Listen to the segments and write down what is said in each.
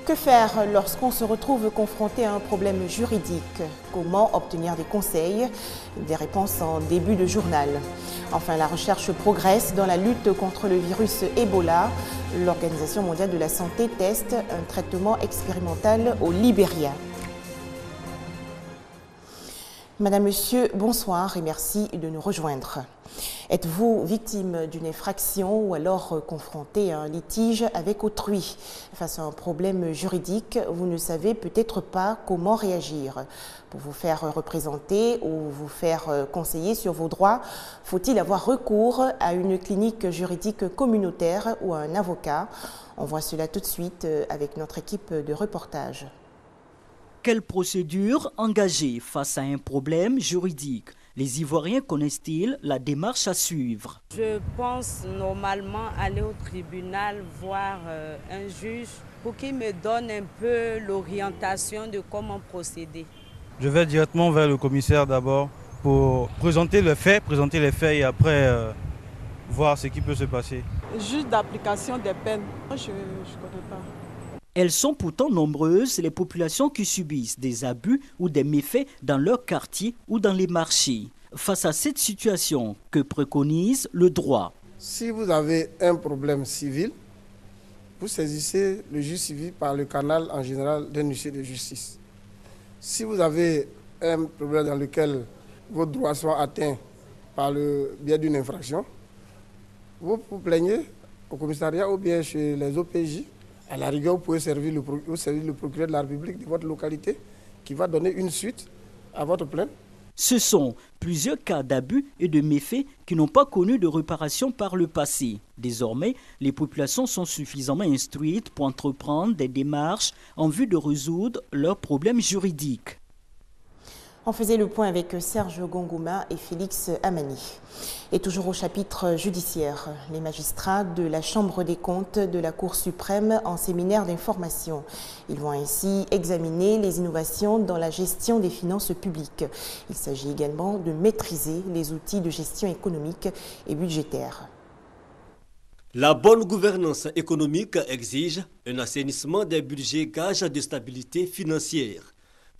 Que faire lorsqu'on se retrouve confronté à un problème juridique? Comment obtenir des conseils? Des réponses en début de journal. Enfin, la recherche progresse dans la lutte contre le virus Ebola. L'Organisation mondiale de la santé teste un traitement expérimental au Libéria. Madame, Monsieur, bonsoir et merci de nous rejoindre. Êtes-vous victime d'une infraction ou alors confronté à un litige avec autrui? Face à un problème juridique, vous ne savez peut-être pas comment réagir. Pour vous faire représenter ou vous faire conseiller sur vos droits, faut-il avoir recours à une clinique juridique communautaire ou à un avocat? On voit cela tout de suite avec notre équipe de reportage. Quelle procédure engager face à un problème juridique? Les Ivoiriens connaissent-ils la démarche à suivre? Je pense normalement aller au tribunal voir un juge pour qu'il me donne un peu l'orientation de comment procéder. Je vais directement vers le commissaire d'abord pour présenter les faits et après voir ce qui peut se passer. Juste d'application des peines, je ne connais pas. Elles sont pourtant nombreuses, les populations qui subissent des abus ou des méfaits dans leur quartier ou dans les marchés. Face à cette situation, que préconise le droit? Si vous avez un problème civil, vous saisissez le juge civil par le canal en général d'un huissier de justice. Si vous avez un problème dans lequel vos droits sont atteints par le biais d'une infraction, vous vous plaignez au commissariat ou bien chez les OPJ. À la rigueur, vous pouvez servir le procureur de la République de votre localité qui va donner une suite à votre plainte. Ce sont plusieurs cas d'abus et de méfaits qui n'ont pas connu de réparation par le passé. Désormais, les populations sont suffisamment instruites pour entreprendre des démarches en vue de résoudre leurs problèmes juridiques. On faisait le point avec Serge Gongouma et Félix Amani. Et toujours au chapitre judiciaire, les magistrats de la Chambre des comptes de la Cour suprême en séminaire d'information. Ils vont ainsi examiner les innovations dans la gestion des finances publiques. Il s'agit également de maîtriser les outils de gestion économique et budgétaire. La bonne gouvernance économique exige un assainissement des budgets gage de stabilité financière.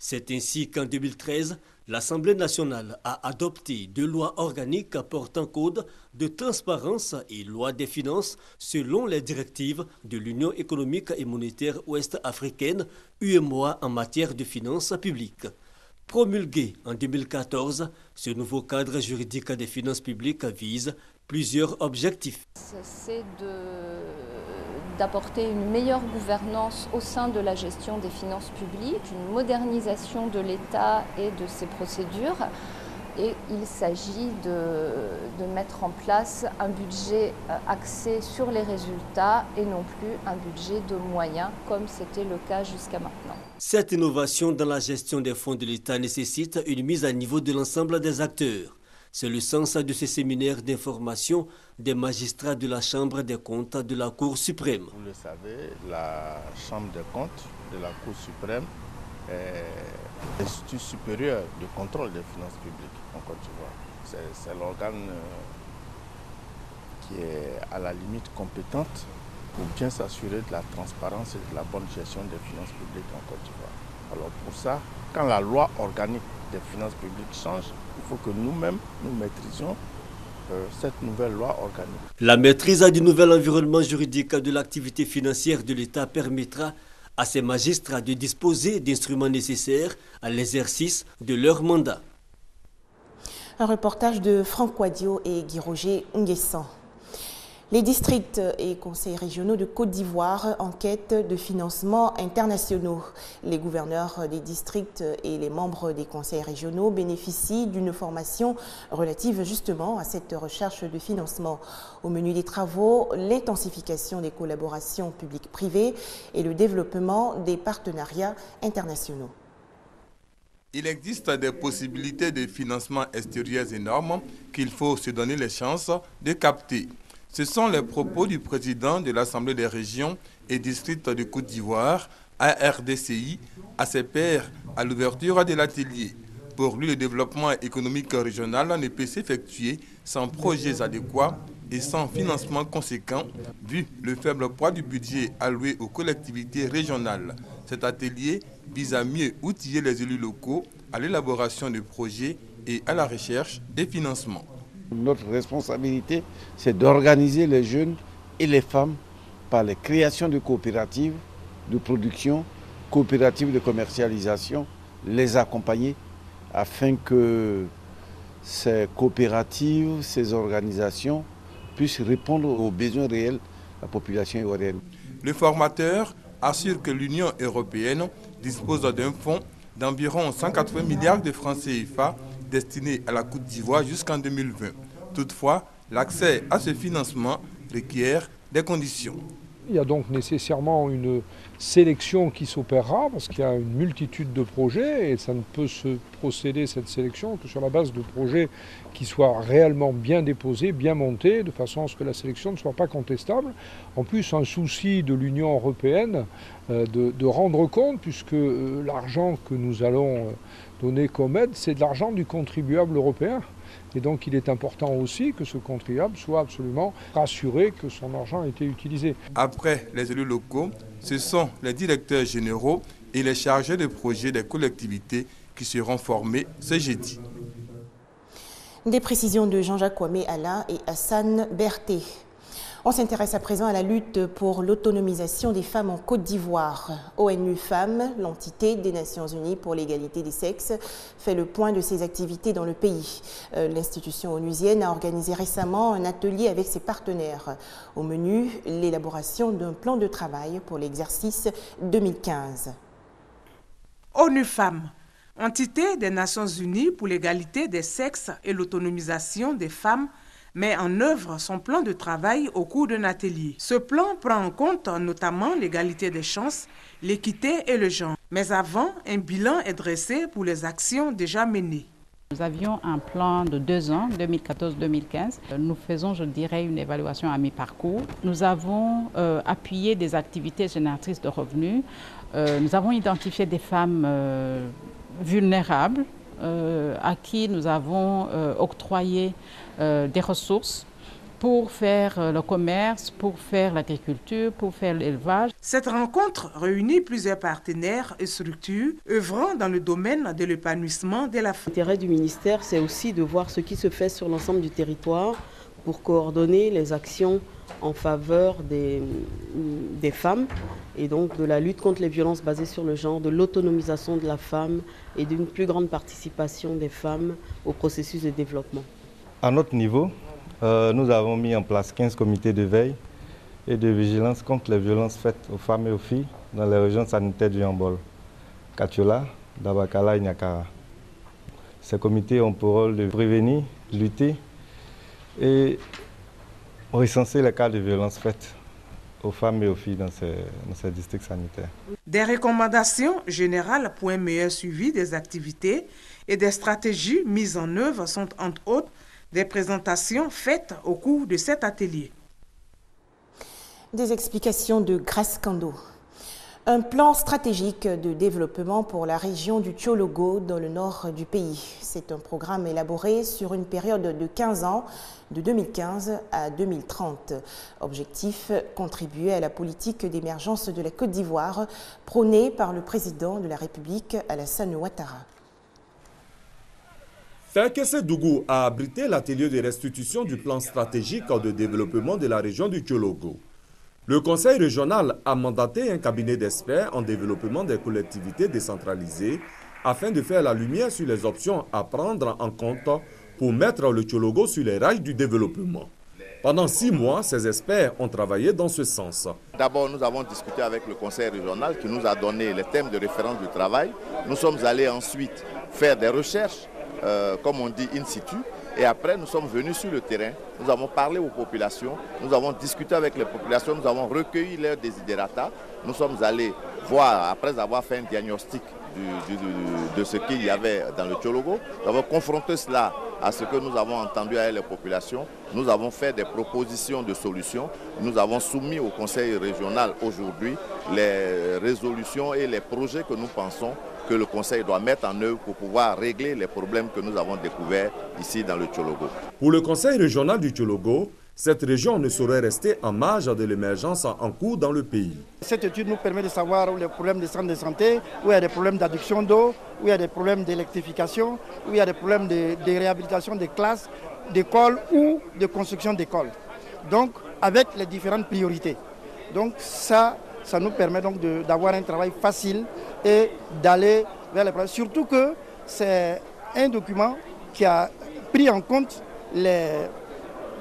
C'est ainsi qu'en 2013, l'Assemblée nationale a adopté 2 lois organiques portant code de transparence et loi des finances selon les directives de l'Union économique et monétaire ouest-africaine, UEMOA, en matière de finances publiques. Promulgué en 2014, ce nouveau cadre juridique des finances publiques vise plusieurs objectifs. C'est d'apporter une meilleure gouvernance au sein de la gestion des finances publiques, une modernisation de l'État et de ses procédures. Et il s'agit de mettre en place un budget axé sur les résultats et non plus un budget de moyens comme c'était le cas jusqu'à maintenant. Cette innovation dans la gestion des fonds de l'État nécessite une mise à niveau de l'ensemble des acteurs. C'est le sens de ce séminaire d'information des magistrats de la Chambre des comptes de la Cour suprême. Vous le savez, la Chambre des comptes de la Cour suprême est l'institut supérieur de contrôle des finances publiques en Côte d'Ivoire. C'est l'organe qui est à la limite compétente pour bien s'assurer de la transparence et de la bonne gestion des finances publiques en Côte d'Ivoire. Alors pour ça, quand la loi organique des finances publiques change, il faut que nous-mêmes, nous maîtrisions cette nouvelle loi organique. La maîtrise du nouvel environnement juridique de l'activité financière de l'État permettra à ces magistrats de disposer d'instruments nécessaires à l'exercice de leur mandat. Un reportage de Franck Wadio et Guy-Roger Nguessan. Les districts et conseils régionaux de Côte d'Ivoire en quête de financements internationaux. Les gouverneurs des districts et les membres des conseils régionaux bénéficient d'une formation relative justement à cette recherche de financement. Au menu des travaux, l'intensification des collaborations publiques-privées et le développement des partenariats internationaux. Il existe des possibilités de financement extérieur énormes qu'il faut se donner les chances de capter. Ce sont les propos du président de l'Assemblée des régions et districts de Côte d'Ivoire, ARDCI, à ses pairs à l'ouverture de l'atelier. Pour lui, le développement économique régional ne peut s'effectuer sans projets adéquats et sans financement conséquent, vu le faible poids du budget alloué aux collectivités régionales. Cet atelier vise à mieux outiller les élus locaux à l'élaboration de projets et à la recherche des financements. Notre responsabilité, c'est d'organiser les jeunes et les femmes par les créations de coopératives de production, coopératives de commercialisation, les accompagner afin que ces coopératives, ces organisations puissent répondre aux besoins réels de la population ivoirienne. Le formateur assure que l'Union européenne dispose d'un fonds d'environ 180 milliards de francs CFA destiné à la Côte d'Ivoire jusqu'en 2020. Toutefois, l'accès à ce financement requiert des conditions. Il y a donc nécessairement une sélection qui s'opérera parce qu'il y a une multitude de projets et ça ne peut se procéder, cette sélection, que sur la base de projets qui soient réellement bien déposés, bien montés, de façon à ce que la sélection ne soit pas contestable. En plus, un souci de l'Union européenne de rendre compte, puisque l'argent que nous allons donner comme aide, c'est de l'argent du contribuable européen. Et donc il est important aussi que ce contribuable soit absolument rassuré que son argent a été utilisé. Après les élus locaux, ce sont les directeurs généraux et les chargés de projet des collectivités qui seront formés ce jeudi. Des précisions de Jean-Jacques Kwame Alain et Hassan Berté. On s'intéresse à présent à la lutte pour l'autonomisation des femmes en Côte d'Ivoire. ONU Femmes, l'entité des Nations Unies pour l'égalité des sexes, fait le point de ses activités dans le pays. L'institution onusienne a organisé récemment un atelier avec ses partenaires. Au menu, l'élaboration d'un plan de travail pour l'exercice 2015. ONU Femmes, entité des Nations Unies pour l'égalité des sexes et l'autonomisation des femmes, met en œuvre son plan de travail au cours d'un atelier. Ce plan prend en compte notamment l'égalité des chances, l'équité et le genre. Mais avant, un bilan est dressé pour les actions déjà menées. Nous avions un plan de 2 ans, 2014-2015. Nous faisons, je dirais, une évaluation à mi-parcours. Nous avons appuyé des activités génératrices de revenus. Nous avons identifié des femmes vulnérables à qui nous avons octroyé des ressources pour faire le commerce, pour faire l'agriculture, pour faire l'élevage. Cette rencontre réunit plusieurs partenaires et structures œuvrant dans le domaine de l'épanouissement de la femme. L'intérêt du ministère, c'est aussi de voir ce qui se fait sur l'ensemble du territoire pour coordonner les actions en faveur des femmes et donc de la lutte contre les violences basées sur le genre, de l'autonomisation de la femme et d'une plus grande participation des femmes au processus de développement. À notre niveau, nous avons mis en place 15 comités de veille et de vigilance contre les violences faites aux femmes et aux filles dans les régions sanitaires du Yambol, Katiola, Dabakala et Nyakara. Ces comités ont pour rôle de prévenir, lutter et recenser les cas de violences faites aux femmes et aux filles dans ces districts sanitaires. Des recommandations générales pour un meilleur suivi des activités et des stratégies mises en œuvre sont entre autres des présentations faites au cours de cet atelier. Des explications de Grace Kando. Un plan stratégique de développement pour la région du Tchologo dans le nord du pays. C'est un programme élaboré sur une période de 15 ans, de 2015 à 2030. Objectif, contribuer à la politique d'émergence de la Côte d'Ivoire prônée par le président de la République, Alassane Ouattara. Fekese-Dougou a abrité l'atelier de restitution du plan stratégique de développement de la région du Tchologo. Le conseil régional a mandaté un cabinet d'experts en développement des collectivités décentralisées afin de faire la lumière sur les options à prendre en compte pour mettre le Tchologo sur les rails du développement. Pendant 6 mois, ces experts ont travaillé dans ce sens. D'abord, nous avons discuté avec le conseil régional qui nous a donné les thèmes de référence du travail. Nous sommes allés ensuite faire des recherches, comme on dit, in situ. Et après, nous sommes venus sur le terrain, nous avons parlé aux populations, nous avons discuté avec les populations, nous avons recueilli leurs desiderata. Nous sommes allés voir, après avoir fait un diagnostic de ce qu'il y avait dans le Tchologo. Nous avons confronté cela à ce que nous avons entendu avec les populations. Nous avons fait des propositions de solutions. Nous avons soumis au Conseil régional aujourd'hui les résolutions et les projets que nous pensons que le Conseil doit mettre en œuvre pour pouvoir régler les problèmes que nous avons découverts ici dans le Tchologo. Pour le Conseil régional du Tchologo, cette région ne saurait rester en marge de l'émergence en cours dans le pays. Cette étude nous permet de savoir où les problèmes de centres de santé, où il y a des problèmes d'adduction d'eau, où il y a des problèmes d'électrification, où il y a des problèmes de réhabilitation des classes, d'écoles ou de construction d'écoles. Donc, avec les différentes priorités. Donc, ça nous permet donc d'avoir un travail facile et d'aller vers les problèmes. Surtout que c'est un document qui a pris en compte les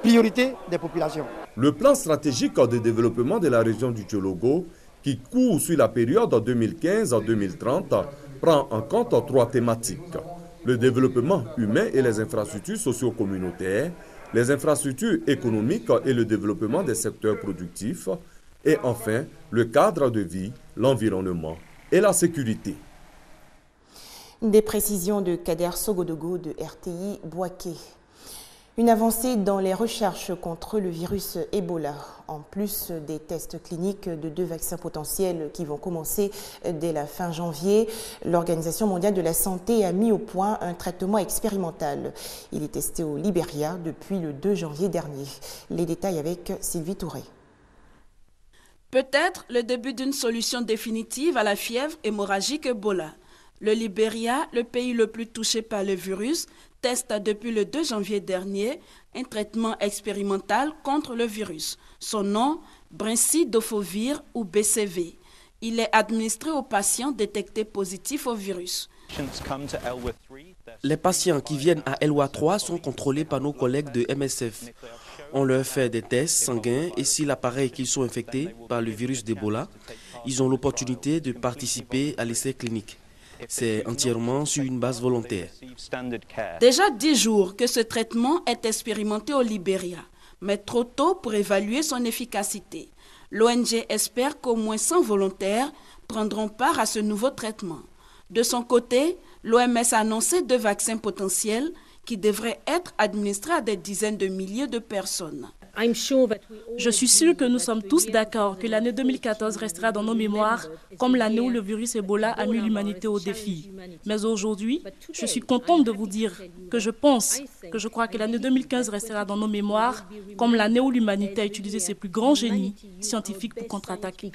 priorité des populations. Le plan stratégique de développement de la région du Tchologo, qui court sur la période 2015-2030, prend en compte 3 thématiques. Le développement humain et les infrastructures socio-communautaires, les infrastructures économiques et le développement des secteurs productifs, et enfin le cadre de vie, l'environnement et la sécurité. Des précisions de Kader Sogodogo de RTI Bouaké. Une avancée dans les recherches contre le virus Ebola, en plus des tests cliniques de 2 vaccins potentiels qui vont commencer dès la fin janvier. L'Organisation mondiale de la santé a mis au point un traitement expérimental. Il est testé au Libéria depuis le 2 janvier dernier. Les détails avec Sylvie Touré. Peut-être le début d'une solution définitive à la fièvre hémorragique Ebola. Le Libéria, le pays le plus touché par le virus, teste depuis le 2 janvier dernier un traitement expérimental contre le virus. Son nom, Brincidofovir ou BCV. Il est administré aux patients détectés positifs au virus. Les patients qui viennent à Elwa 3 sont contrôlés par nos collègues de MSF. On leur fait des tests sanguins et s'il apparaît qu'ils sont infectés par le virus d'Ebola, ils ont l'opportunité de participer à l'essai clinique. C'est entièrement sur une base volontaire. Déjà 10 jours que ce traitement est expérimenté au Libéria, mais trop tôt pour évaluer son efficacité. L'ONG espère qu'au moins 100 volontaires prendront part à ce nouveau traitement. De son côté, l'OMS a annoncé 2 vaccins potentiels qui devraient être administrés à des dizaines de milliers de personnes. Je suis sûre que nous sommes tous d'accord que l'année 2014 restera dans nos mémoires comme l'année où le virus Ebola a mis l'humanité au défi. Mais aujourd'hui, je suis contente de vous dire que je crois que l'année 2015 restera dans nos mémoires comme l'année où l'humanité a utilisé ses plus grands génies scientifiques pour contre-attaquer.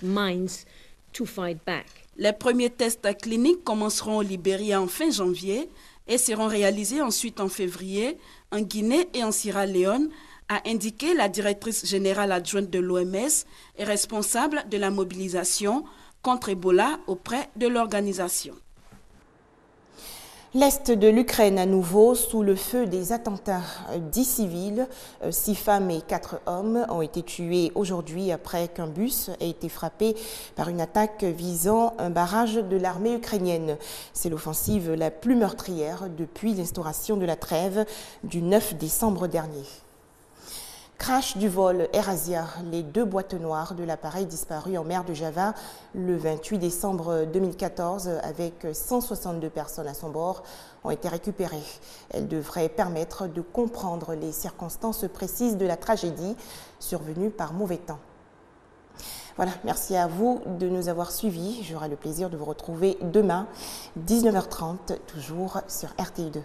Les premiers tests cliniques commenceront au Libéria en fin janvier et seront réalisés ensuite en février en Guinée et en Sierra Leone, a indiqué la directrice générale adjointe de l'OMS et responsable de la mobilisation contre Ebola auprès de l'organisation. L'Est de l'Ukraine à nouveau sous le feu des attentats. 10 civils, 6 femmes et 4 hommes ont été tués aujourd'hui après qu'un bus ait été frappé par une attaque visant un barrage de l'armée ukrainienne. C'est l'offensive la plus meurtrière depuis l'instauration de la trêve du 9 décembre dernier. Crash du vol AirAsia, les 2 boîtes noires de l'appareil disparu en mer de Java le 28 décembre 2014 avec 162 personnes à son bord ont été récupérées. Elles devraient permettre de comprendre les circonstances précises de la tragédie survenue par mauvais temps. Voilà, merci à vous de nous avoir suivis. J'aurai le plaisir de vous retrouver demain, 19h30, toujours sur RTI2.